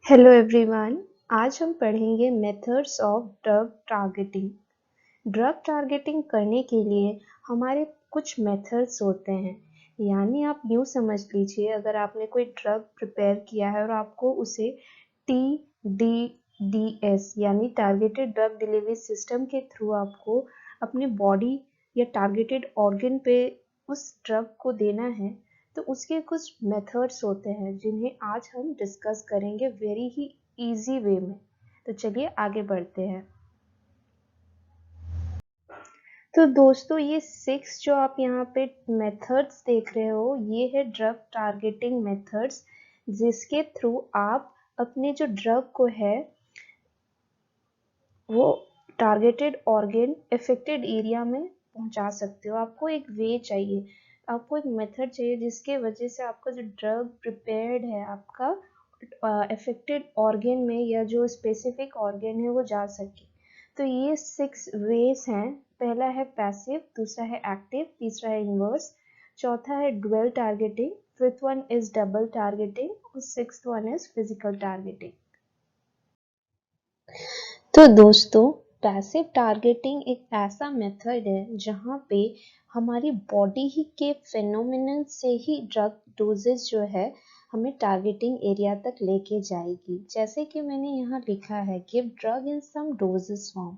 Hello everyone. आज हम पढ़ेंगे methods of drug targeting. Drug targeting करने के लिए हमारे कुछ मेथड्स होते हैं। यानी आप यूँ समझ लीजिए, अगर आपने कोई ड्रग प्रिपेयर किया है और आपको उसे TDDS यानी टारगेटेड ड्रग डिलीवरी सिस्टम के थ्रू आपको अपने बॉडी या टारगेटेड ऑर्गन पे उस ड्रग को देना है, तो उसके कुछ मेथड्स होते हैं जिन्हें आज हम डिस्कस करेंगे वेरी ही इजी वे में। तो चलिए आगे बढ़ते हैं। तो दोस्तों, ये 6 जो आप यहाँ पे मेथड्स देख रहे हो, ये है ड्रग टारगेटिंग मेथड्स, जिसके थ्रू आप अपने जो ड्रग को है वो टारगेटेड ऑर्गन अफेक्टेड एरिया में पहुंचा सकते हो। आपको एक वे चाहिए, आपको एक मेथड चाहिए जिसके वजह से आपका जो ड्रग प्रिपेयर्ड है आपका अफेक्टेड ऑर्गन में या जो स्पेसिफिक ऑर्गन है वो जा सके। तो ये 6 वेज हैं। पहला है पैसिव, दूसरा है एक्टिव, तीसरा है इनवर्स, चौथा है dual targeting, fifth one is double targeting और sixth one is physical targeting. तो दोस्तों, पैसिव टारगेटिंग एक ऐसा मेथड है जहाँ पे हमारी बॉडी ही के फेनोमेनन से ही ड्रग डोजेस जो है हमें टारगेटिंग एरिया तक लेके जाएगी। जैसे कि मैंने यहाँ लिखा है, give drug in some doses form.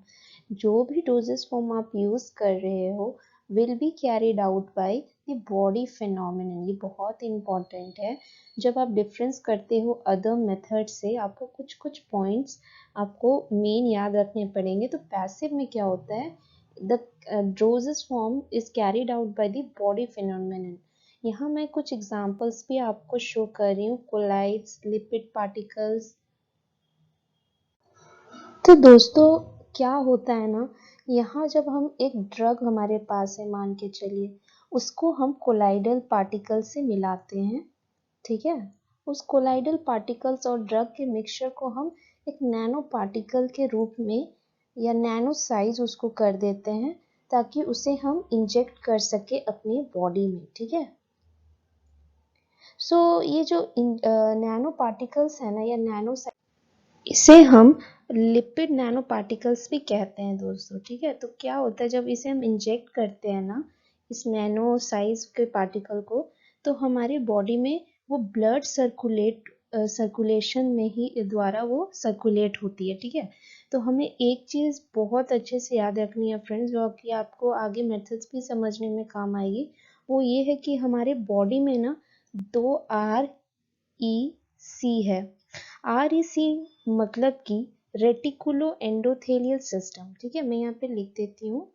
जो भी डोजेस फॉर्म आप यूज कर रहे हो will be carried out by the body phenomenon. ये बहुत इंपॉर्टेंट है। जब आप डिफरेंस करते हो अदर मेथड से, आपको कुछ कुछ पॉइंट्स आपको मेन याद रखने पड़ेंगे। तो पैसिव में क्या होता है, the doses form is carried out by the body phenomenon. यहाँ मैं कुछ एग्जांपल्स भी आपको शो कर रही हूँ, कोलाइड्स, लिपिड पार्टिकल्स। तो दोस्तों, क्या होता है ना, यहाँ जब हम एक ड्रग हमारे पास है, मान के चलिए, उसको हम कोलाइडल पार्टिकल से मिलाते हैं, ठीक है। उस कोलाइडल पार्टिकल्स और ड्रग के मिक्सचर को हम एक नैनो पार्टिकल के रूप में या नैनो साइज उसको कर देते हैं, ताकि उसे हम इंजेक्ट कर सके अपनी बॉडी में, ठीक है। सो ये जो नैनो पार्टिकल्स है ना, या नैनो साइज, इसे हम लिपिड नैनो पार्टिकल्स भी कहते हैं दोस्तों, ठीक है। तो क्या होता है, जब इसे हम इंजेक्ट करते हैं ना, इस नैनो साइज के पार्टिकल को, तो हमारी बॉडी में वो ब्लड सर्कुलेशन में ही द्वारा वो सर्कुलेट होती है, ठीक है। तो हमें एक चीज़ बहुत अच्छे से याद रखनी है फ्रेंड्स, जो कि आपको आगे मेथड्स भी समझने में काम आएगी। वो ये है कि हमारे बॉडी में ना 2 REC है। REC मतलब कि रेटिकुलो एंडोथेलियल सिस्टम, ठीक है। मैं यहाँ पे लिख देती हूँ,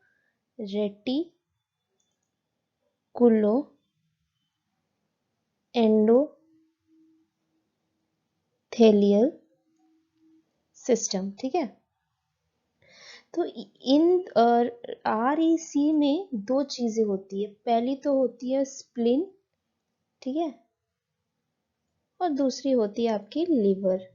रेटिकुलो एंडोथेलियल सिस्टम, ठीक है। तो इन REC में 2 चीजें होती है। पहली तो होती है स्प्लिन, ठीक है, और दूसरी होती है आपकी लिवर।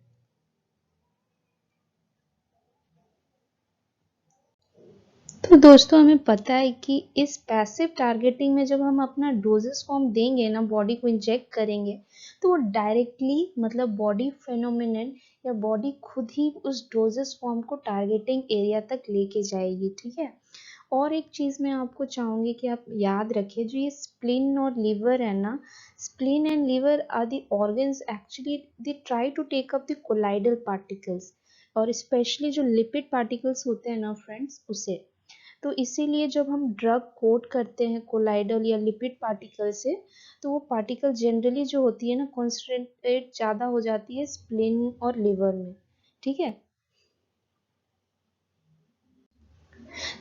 तो दोस्तों, हमें पता है कि इस पैसिव टारगेटिंग में जब हम अपना डोजेस फॉर्म देंगे ना, बॉडी को इंजेक्ट करेंगे, तो वो डायरेक्टली मतलब बॉडी फेनोमेनन या बॉडी खुद ही उस डोजेस फॉर्म को टारगेटिंग एरिया तक लेके जाएगी, ठीक है। और एक चीज़ मैं आपको चाहूँगी कि आप याद रखिए, जो ये स्प्लिन और लीवर है ना, spleen and liver are the organs actually they try to take up the colloidal particles, और स्पेशली जो लिपिड पार्टिकल्स होते हैं ना फ्रेंड्स, उसे। तो इसीलिए जब हम ड्रग कोट करते हैं कोलाइडल या लिपिड पार्टिकल से, तो वो पार्टिकल जनरली जो होती है ना, कॉन्सेंट्रेट ज़्यादा हो जाती है स्प्लिन और लिवर में, ठीक है।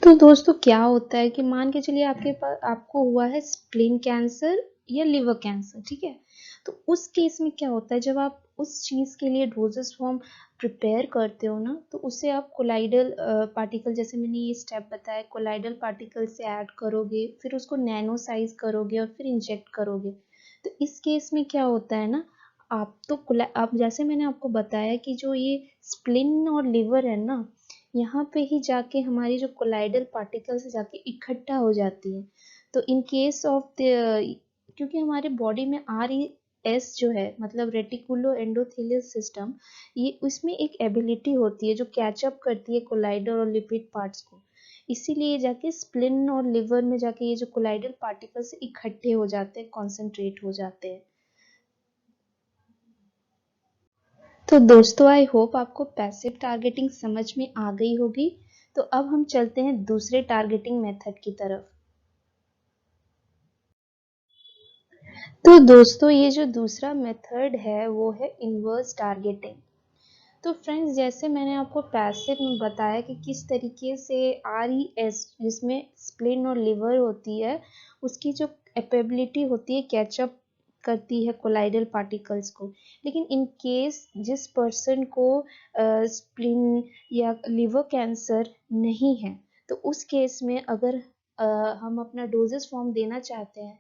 तो दोस्तों, क्या होता है कि मान के चलिए आपके पास आपको हुआ है स्प्लिन कैंसर या लिवर कैंसर, ठीक है। तो उस केस में क्या होता है, जब आप उस चीज़ के लिए डोजेस फॉर्म प्रिपेयर करते हो ना, तो उसे आप कोलाइडल पार्टिकल, जैसे मैंने ये स्टेप बताया, कोलाइडल पार्टिकल से ऐड करोगे, फिर उसको नैनो साइज करोगे और फिर इंजेक्ट करोगे। तो इस केस में क्या होता है ना, आप जैसे मैंने आपको बताया कि जो ये स्प्लिन और लिवर है ना, यहाँ पे ही जाके हमारी जो कोलाइडल पार्टिकल्स जाके इकट्ठा हो जाती है। तो इन केस ऑफ द, क्योंकि हमारे बॉडी में RES जो है मतलब रेटिकुलो एंडोथेलियल सिस्टम, ये उसमें एक एबिलिटी होती है जो कैचअप करती है कोलाइडल और लिपिड पार्ट्स को। इसीलिए जाके स्प्लिन और लिवर में जाके ये जो कोलाइडल पार्टिकल्स इकट्ठे हो जाते हैं, कॉन्सेंट्रेट हो जाते हैं। तो दोस्तों आई होप आपको पैसिव टारगेटिंग समझ में आ गई होगी। तो अब हम चलते हैं दूसरे टारगेटिंग मेथड की तरफ। तो दोस्तों ये जो दूसरा मेथड है वो है इन्वर्स टारगेटिंग। तो फ्रेंड्स जैसे मैंने आपको पैसिव में बताया कि किस तरीके से RES जिसमें स्प्लिन और लिवर होती है उसकी जो एपेबिलिटी होती है कैचअप करती है कोलाइडल पार्टिकल्स को। लेकिन इन केस जिस पर्सन को स्प्लिन या लिवर कैंसर नहीं है, तो उस केस में अगर हम अपना डोजेस फॉर्म देना चाहते हैं,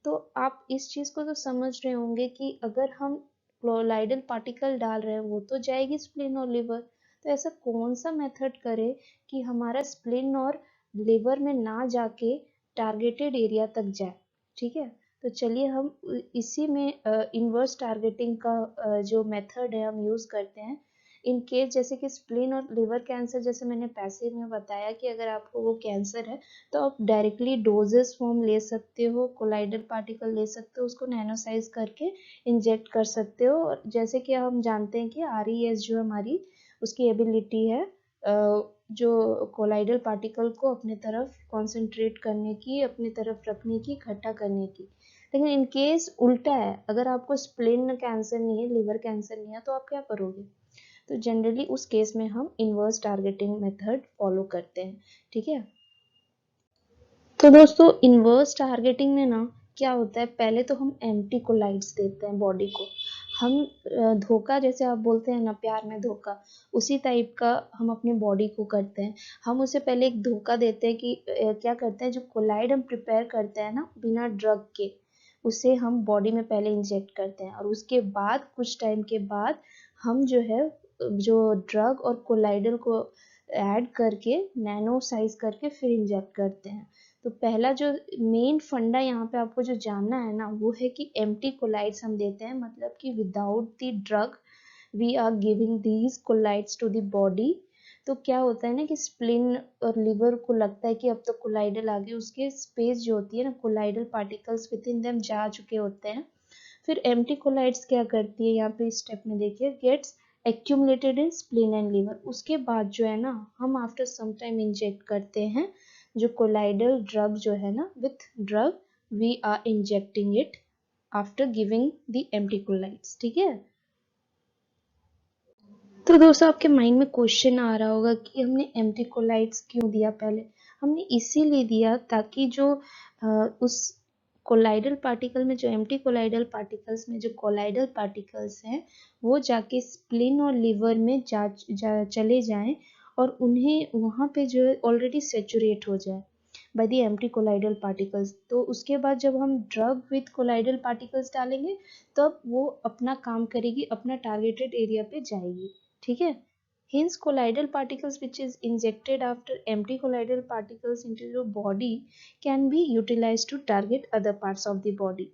तो आप इस चीज़ को तो समझ रहे होंगे कि अगर हम कोलाइडल पार्टिकल डाल रहे हैं वो तो जाएगी स्प्लिन और लिवर। तो ऐसा कौन सा मेथड करे कि हमारा स्प्लिन और लिवर में ना जाके टारगेटेड एरिया तक जाए। ठीक है, तो चलिए हम इसी में इन्वर्स टारगेटिंग का जो मेथड है हम यूज़ करते हैं। इन केस जैसे कि स्प्लिन और लिवर कैंसर, जैसे मैंने पैसिव में बताया कि अगर आपको वो कैंसर है तो आप डायरेक्टली डोजेस फॉर्म ले सकते हो, कोलाइडल पार्टिकल ले सकते हो, उसको नैनो साइज करके इंजेक्ट कर सकते हो। और जैसे कि हम जानते हैं कि RES जो हमारी उसकी एबिलिटी है जो कोलाइडल पार्टिकल को अपने तरफ कॉन्सेंट्रेट करने की, अपनी तरफ रखने की, इकट्ठा करने की। लेकिन इन केस उल्टा है, अगर आपको स्प्लिन कैंसर नहीं है, लिवर कैंसर नहीं है, तो आप क्या करोगे? तो जनरली उस केस में हम इन्वर्स टारगेटिंग मेथड फॉलो करते हैं। ठीक है, तो दोस्तों इन्वर्स टारगेटिंग में ना क्या होता है, पहले तो हम एम्प्टी कोलाइड्स देते हैं बॉडी को। हम धोखा, जैसे आप बोलते हैं ना प्यार में धोखा, उसी टाइप का हम अपनी बॉडी को करते हैं। हम उसे पहले एक धोखा देते हैं कि क्या करते हैं, जो कोलाइड हम प्रिपेयर करते हैं ना बिना ड्रग के, उसे हम बॉडी में पहले इंजेक्ट करते हैं और उसके बाद कुछ टाइम के बाद हम जो है जो ड्रग और कोलाइडल को ऐड करके नैनो साइज करके फिर इंजेक्ट करते हैं। तो पहला जो मेन फंडा यहाँ पे आपको जो जानना है ना वो है कि एम्प्टी कोलाइड्स हम देते हैं, मतलब कि without the drug we are giving these colloids to the body. तो क्या होता है ना कि स्प्लिन और लिवर को लगता है कि अब तो कोलाइडल आ गए, उसके स्पेस जो होती है ना, colloidal particles with in them जा चुके होते हैं। फिर एम्प्टी कोलाइड्स क्या करती है, यहाँ पे स्टेप में देखिए, gets accumulated in spleen and liver. उसके बाद जो है ना हम आफ्टर सम टाइम इंजेक्ट करते हैं जो कोलाइडल ड्रग जो है ना, with drug we are injecting it after giving the empty colloids. ठीक है, तो दोस्तों आपके माइंड में क्वेश्चन आ रहा होगा कि हमने एम्प्टी कोलाइड्स क्यों दिया। पहले हमने इसीलिए दिया ताकि जो उस कोलाइडल पार्टिकल में, जो एम्प्टी कोलाइडल पार्टिकल्स में जो कोलाइडल पार्टिकल्स हैं वो जाके स्प्लिन और लिवर में चले जाएं और उन्हें वहाँ पे जो है ऑलरेडी सेचुरेट हो जाए by the empty colloidal particles. तो उसके बाद जब हम ड्रग विथ कोलाइडल पार्टिकल्स डालेंगे तब वो अपना काम करेगी, अपना टारगेटेड एरिया पे जाएगी। ठीक है, hence colloidal particles which is injected after empty colloidal particles into your body can be utilized to target other parts of the body।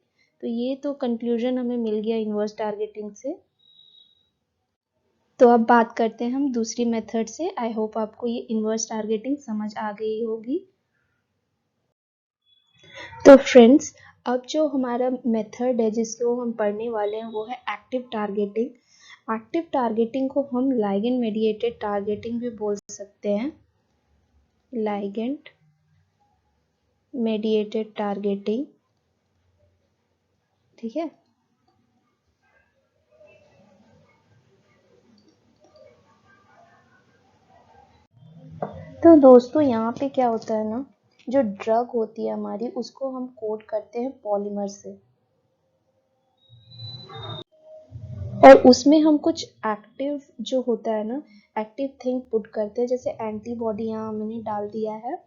तो ये तो कंक्लूजन हमें मिल गया इन्वर्स टारगेटिंग से। तो अब बात करते हैं हम दूसरी मेथड से। आई होप आपको ये इन्वर्स टारगेटिंग समझ आ गई होगी। तो फ्रेंड्स अब जो हमारा मेथड है जिसको हम पढ़ने वाले हैं वो है एक्टिव टारगेटिंग। एक्टिव टारगेटिंग को हम लाइगेंड मेडिएटेड टारगेटिंग भी बोल सकते हैं, लाइगेंड मेडिएटेड टारगेटिंग। ठीक है, तो दोस्तों यहाँ पे क्या होता है ना, जो ड्रग होती है हमारी उसको हम कोट करते हैं पॉलीमर से और उसमें हम कुछ एक्टिव जो होता है ना, एक्टिव थिंग पुट करते हैं, जैसे एंटीबॉडी यहाँ मैंने डाल दिया है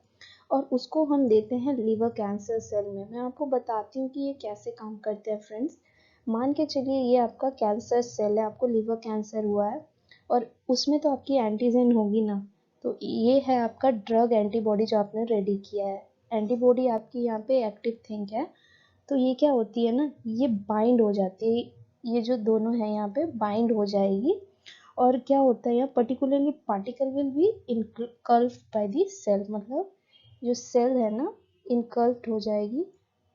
और उसको हम देते हैं लिवर कैंसर सेल में। मैं आपको बताती हूँ कि ये कैसे काम करते हैं फ्रेंड्स। मान के चलिए ये आपका कैंसर सेल है, आपको लिवर कैंसर हुआ है और उसमें तो आपकी एंटीजन होगी ना, तो ये है आपका ड्रग एंटीबॉडी जो आपने रेडी किया है। एंटीबॉडी आपकी यहाँ पे एक्टिव थिंग है तो ये क्या होती है ना, ये बाइंड हो जाती है, ये जो दोनों है यहाँ पे बाइंड हो जाएगी। और क्या होता है यहाँ particularly particle will be engulfed by the cell, मतलब जो सेल है ना इनकल्फ्ड हो जाएगी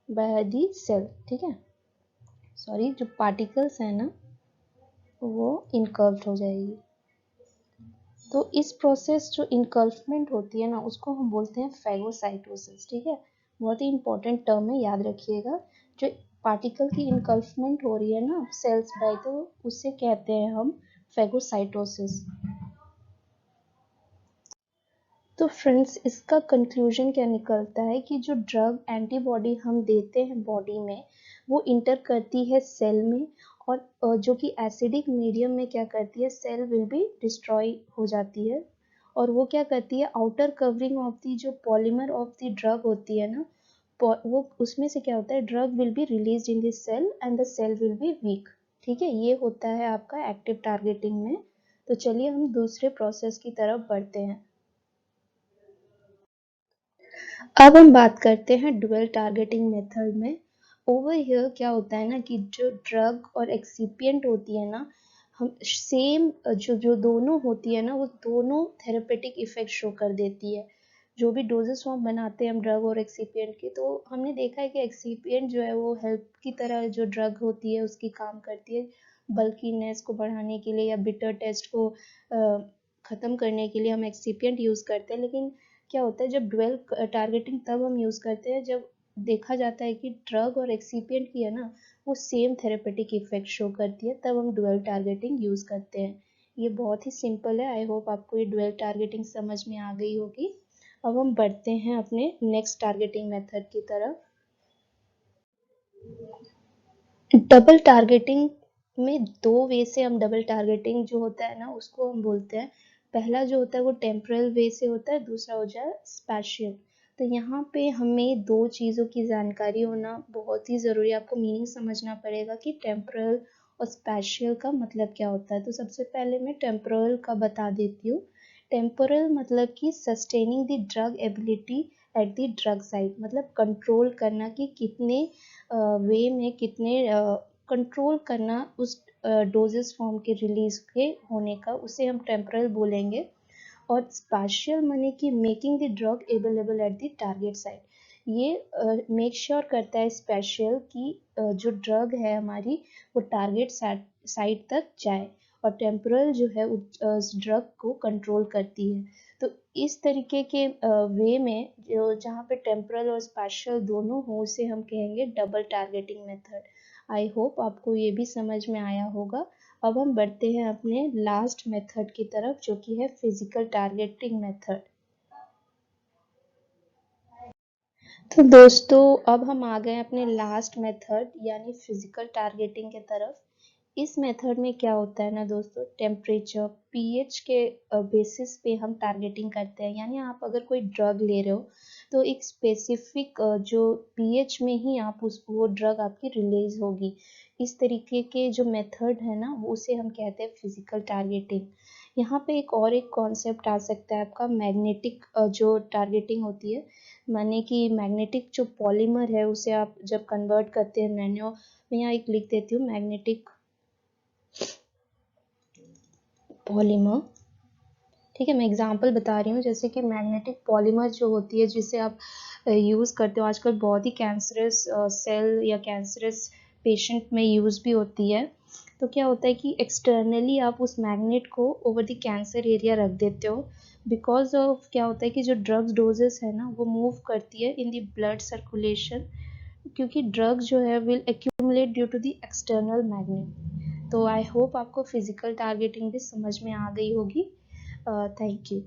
बाय द सेल, ठीक है, सॉरी जो पार्टिकल्स है ना वो इनकल्फ्ड हो जाएगी। तो इस प्रोसेस जो इनकल्फमेंट होती है ना उसको हम बोलते हैं फैगोसाइटोसिस, ठीक है, बहुत ही इंपॉर्टेंट टर्म है, याद रखिएगा। जो पार्टिकल की इनकल्फमेंट हो रही है ना सेल्स बाय, तो उससे कहते हैं हम फैगोसाइटोसिस। तो फ्रेंड्स इसका कंक्लूजन क्या निकलता है कि जो ड्रग एंटीबॉडी हम देते हैं बॉडी में वो इंटर करती है सेल में, और जो कि एसिडिक मीडियम में क्या करती है, सेल विल बी डिस्ट्रॉय हो जाती है, और वो क्या करती है आउटर कवरिंग ऑफ दी जो पॉलीमर ऑफ द ड्रग होती है ना, वो उसमें से क्या होता है drug will be release in the cell and the cell will be weak, ठीक है, ये होता है आपका एक्टिव टारगेटिंग में। तो चलिए हम दूसरे प्रोसेस की तरफ बढ़ते हैं। अब हम बात करते हैं डुअल टारगेटिंग मेथड में। ओवर हियर क्या होता है ना कि जो ड्रग और एक्सिपिएंट होती है ना, हम सेम जो जो दोनों होती है ना वो दोनों थेरेपेटिक इफेक्ट शो कर देती है। जो भी डोजेस फॉर्म बनाते हैं हम ड्रग और एक्सिपिएंट के, तो हमने देखा है कि एक्सिपिएंट जो है वो हेल्प की तरह जो ड्रग होती है उसकी काम करती है, बल्कीनेस को बढ़ाने के लिए या बिटर टेस्ट को ख़त्म करने के लिए हम एक्सिपिएंट यूज़ करते हैं। लेकिन क्या होता है जब डुअल टारगेटिंग तब हम यूज़ करते हैं जब देखा जाता है कि ड्रग और एक्सिपिएंट की है ना वो सेम थेरेपेटिक इफेक्ट शो करती है, तब हम डुअल टारगेटिंग यूज़ करते हैं। ये बहुत ही सिंपल है, आई होप आपको ये डुअल टारगेटिंग समझ में आ गई होगी। अब हम बढ़ते हैं अपने नेक्स्ट टारगेटिंग मेथड की तरफ। डबल टारगेटिंग में दो वे से हम डबल टारगेटिंग जो होता है ना उसको हम बोलते हैं। पहला जो होता है वो टेम्परल वे से होता है, दूसरा हो जाए स्पैशियल। तो यहाँ पे हमें दो चीज़ों की जानकारी होना बहुत ही ज़रूरी है, आपको मीनिंग समझना पड़ेगा कि टेम्परल और स्पैशियल का मतलब क्या होता है। तो सबसे पहले मैं टेम्परल का बता देती हूँ। टेम्पोरल मतलब कि sustaining the drug ability at the drug site, मतलब कंट्रोल करना कि कितने वे में कितने कंट्रोल करना उस डोजेस फॉर्म के रिलीज के होने का, उसे हम टेम्परल बोलेंगे। और स्पाशियल मनी की making the drug available at the target site, ये मेक श्योर करता है स्पेशल कि जो ड्रग है हमारी वो टारगेट साइट तक जाए, और टेम्पोरल जो है उस ड्रग को कंट्रोल करती है। तो इस तरीके के वे में जो जहाँ पे टेम्पोरल और स्पेशल दोनों हो उसे हम कहेंगे डबल टारगेटिंग मेथड। आई होप आपको ये भी समझ में आया होगा। अब हम बढ़ते हैं अपने लास्ट मेथड की तरफ जो कि है फिजिकल टारगेटिंग मेथड। तो दोस्तों अब हम आ गए अपने लास्ट मेथड यानी फिजिकल टारगेटिंग के तरफ। इस मेथड में क्या होता है ना दोस्तों, टेम्परेचर पीएच के बेसिस पे हम टारगेटिंग करते हैं। यानी आप अगर कोई ड्रग ले रहे हो तो एक स्पेसिफिक जो पीएच में ही आप वो ड्रग आपकी रिलीज होगी। इस तरीके के जो मेथड है ना वो उसे हम कहते हैं फिजिकल टारगेटिंग। यहाँ पे एक कॉन्सेप्ट आ सकता है आपका मैग्नेटिक जो टारगेटिंग होती है, माने कि मैग्नेटिक जो पॉलीमर है उसे आप जब कन्वर्ट करते हैं नैनो, मैं यहाँ एक लिख देती हूँ मैग्नेटिक पॉलीमर, ठीक है, मैं एग्जांपल बता रही हूँ। जैसे कि मैग्नेटिक पॉलीमर जो होती है जिसे आप यूज़ करते हो आजकल बहुत ही कैंसरस सेल या कैंसरस पेशेंट में यूज़ भी होती है। तो क्या होता है कि एक्सटर्नली आप उस मैग्नेट को ओवर द कैंसर एरिया रख देते हो, बिकॉज ऑफ क्या होता है कि जो ड्रग्स डोजेस है ना वो मूव करती है इन द ब्लड सर्कुलेशन, क्योंकि ड्रग जो है will accumulate due to the external magnet. तो आई होप आपको फिजिकल टारगेटिंग भी समझ में आ गई होगी। Thank you.